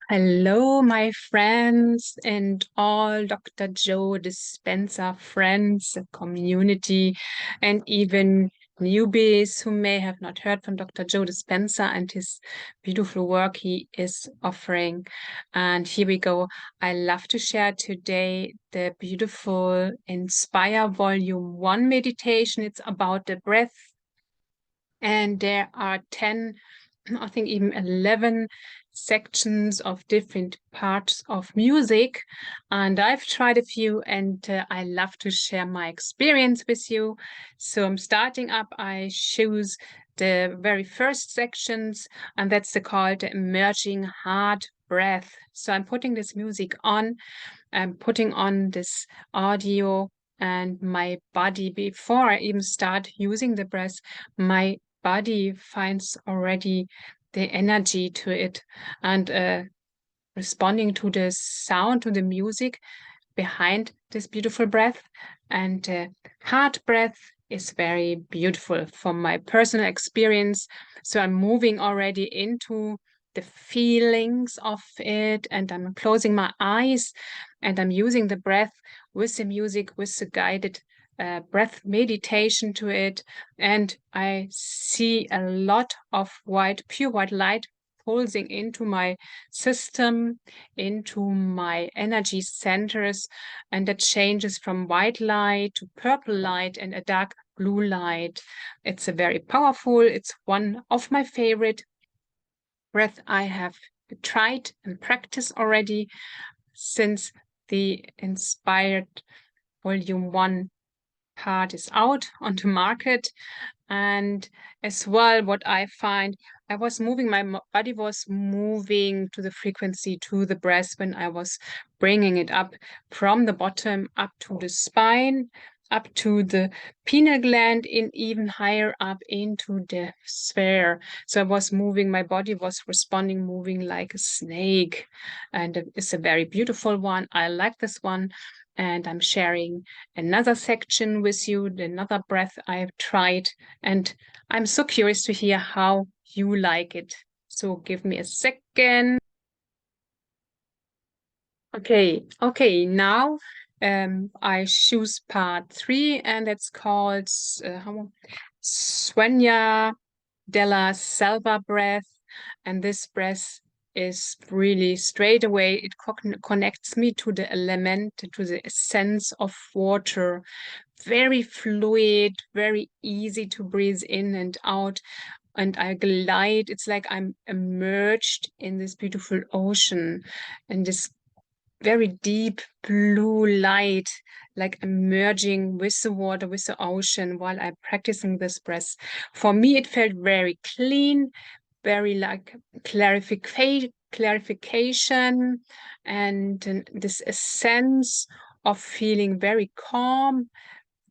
Hello, my friends and all Dr. Joe Dispenza friends, community, and even newbies who may have not heard from Dr. Joe Dispenza and his beautiful work he is offering. And here we go. I love to share today the beautiful Inspire Volume 1 meditation. It's about the breath. And there are 10, I think even 11 sections of different parts of music. And I've tried a few and I love to share my experience with you. So I'm starting up. I choose the very first sections, and that's called the emerging heart breath. So I'm putting this music on. I'm putting on this audio, and my body, before I even start using the breath, my body finds already the energy to it and responding to the sound, to the music behind this beautiful breath. And heart breath is very beautiful from my personal experience. So I'm moving already into the feelings of it, and I'm closing my eyes and I'm using the breath with the music, with the guided breath meditation to it. And I see a lot of pure white light pulsing into my system, into my energy centers, and that changes from white light to purple light and a dark blue light. It's a very powerful, it's one of my favorite breath I have tried and practiced already since the Inspired Volume 1 part is out on the market. And as well, what I find, I was moving, my body was moving to the frequency, to the breath when I was bringing it up from the bottom up to the spine, up to the pineal gland, and even higher up into the sphere. So I was moving, my body was responding, moving like a snake. And it's a very beautiful one. I like this one. And I'm sharing another section with you, another breath I've tried. And I'm so curious to hear how you like it. So give me a second. Okay, now I choose part 3, and it's called Seuene dela Selva breath. And this breath is really straight away, it connects me to the element, to the essence of water. Very fluid, very easy to breathe in and out. And I glide, it's like I'm immersed in this beautiful ocean and this very deep blue light, like emerging with the water, with the ocean while I'm practicing this breath. For me, it felt very clean, very like clarification, and this sense of feeling very calm,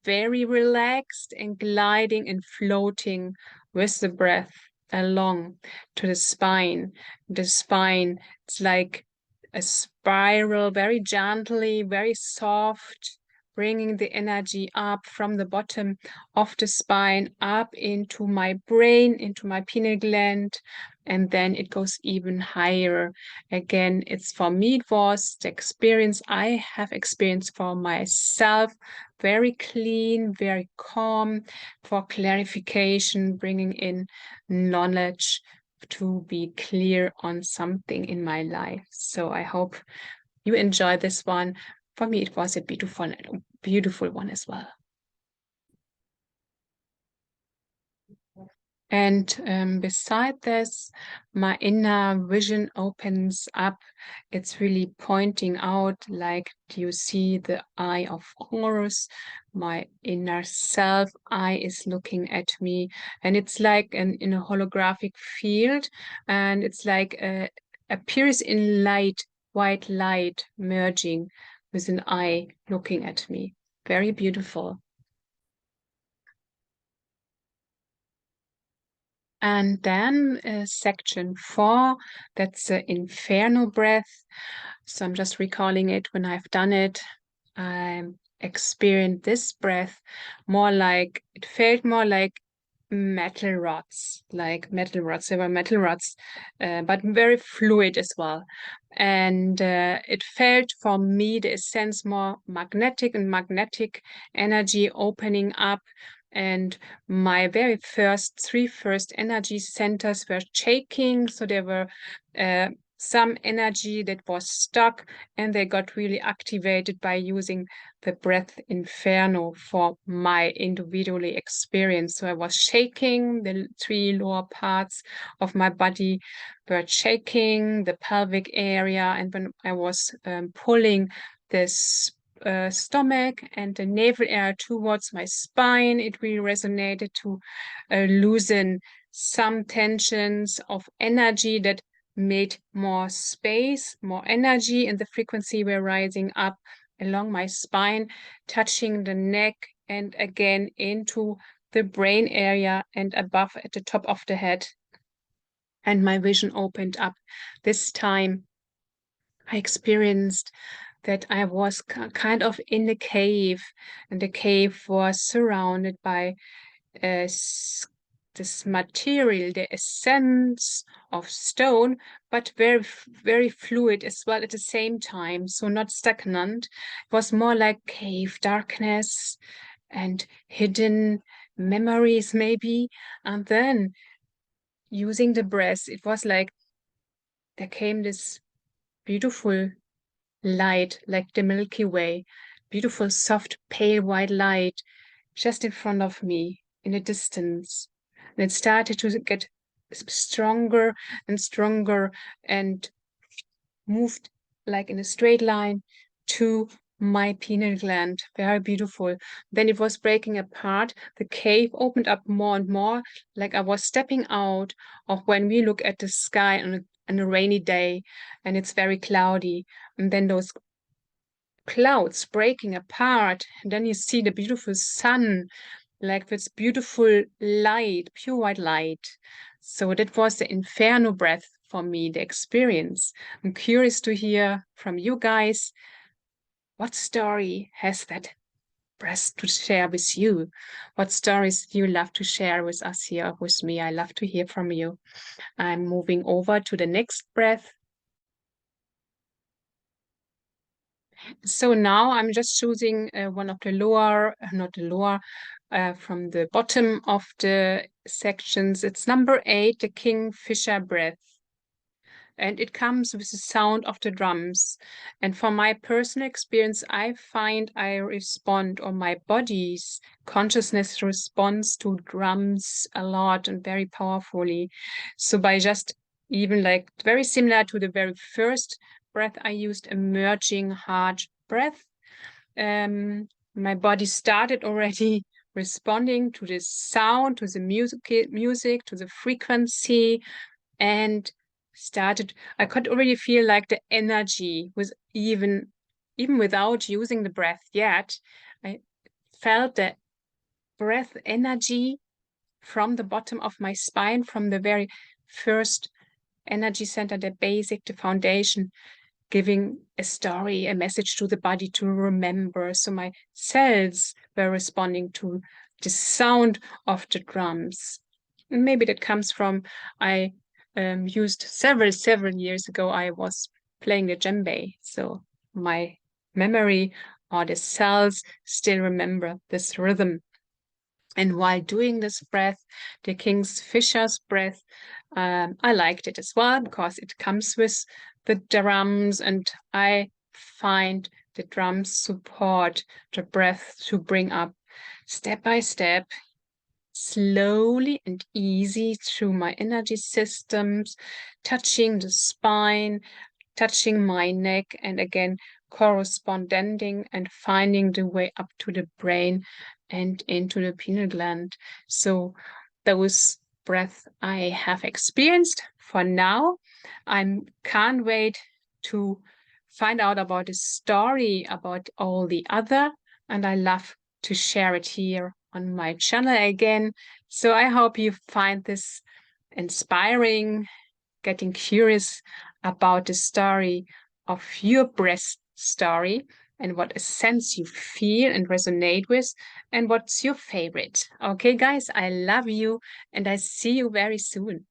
very relaxed, and gliding and floating with the breath along to the spine. The spine, it's like a spiral, very gently, very soft, bringing the energy up from the bottom of the spine up into my brain, into my pineal gland, and then it goes even higher. Again, it's for me, it was the experience I have experienced for myself, very clean, very calm, for clarification, bringing in knowledge to be clear on something in my life. So I hope you enjoy this one. For me, it was a beautiful one as well. And beside this, my inner vision opens up. It's really pointing out, like, do you see the eye of Horus? My inner self eye is looking at me, and it's like in a holographic field, and it's like appears in light, white light merging with an eye looking at me. Very beautiful. And then section 4, that's the Inferno breath. So I'm just recalling it when I've done it. I experienced this breath more like, it felt more like metal rods, like metal rods. They were metal rods, but very fluid as well. And it felt for me the essence more magnetic and magnetic energy opening up. And my very three first energy centers were shaking. So there were some energy that was stuck, and they got really activated by using the breath Inferno for my individually experience. So I was shaking, the three lower parts of my body were shaking, the pelvic area, and when I was pulling this stomach and the navel area towards my spine, it really resonated to loosen some tensions of energy that made more space, more energy, and the frequency were rising up along my spine, touching the neck and again into the brain area and above at the top of the head. And my vision opened up. This time I experienced that I was kind of in a cave, and the cave was surrounded by this material, the essence of stone, but very, very fluid as well at the same time. So not stagnant. It was more like cave darkness and hidden memories, maybe. And then using the breath, it was like there came this beautiful light, like the Milky Way, beautiful, soft, pale white light just in front of me in the distance. And it started to get stronger and stronger and moved like in a straight line to my pineal gland. Very beautiful. Then it was breaking apart. The cave opened up more and more, like I was stepping out of when we look at the sky on a rainy day and it's very cloudy. And then those clouds breaking apart, and then you see the beautiful sun, like this beautiful light, pure white light. So that was the Inferno breath for me, the experience. I'm curious to hear from you guys, what story has that breath to share with you? What stories do you love to share with us here, with me? I love to hear from you. I'm moving over to the next breath. So now I'm just choosing one of the lower, not the lower, from the bottom of the sections. It's number 8, the Kingfisher breath. And it comes with the sound of the drums. And from my personal experience, I find I respond, or my body's consciousness responds to drums a lot and very powerfully. So by just even like very similar to the very first breath, I used a merging heart breath. My body started already responding to the sound, to the music, to the frequency, and I could already feel like the energy was even without using the breath yet. I felt the breath energy from the bottom of my spine, from the very first energy center, the basic, the foundation, giving a story, a message to the body to remember. So my cells were responding to the sound of the drums. And maybe that comes from I used several years ago, I was playing the djembe. So my memory or the cells still remember this rhythm. And while doing this breath, the Kingfisher's breath, I liked it as well because it comes with the drums, and I find the drums support the breath to bring up step by step, slowly and easy through my energy systems, touching the spine, touching my neck, and again corresponding and finding the way up to the brain and into the pineal gland. So those breaths I have experienced for now. I can't wait to find out about the story about all the other, and I love to share it here on my channel again. So I hope you find this inspiring, getting curious about the story of your breath story. and what essence you feel and resonate with, and what's your favorite. Okay, guys, I love you, and I see you very soon.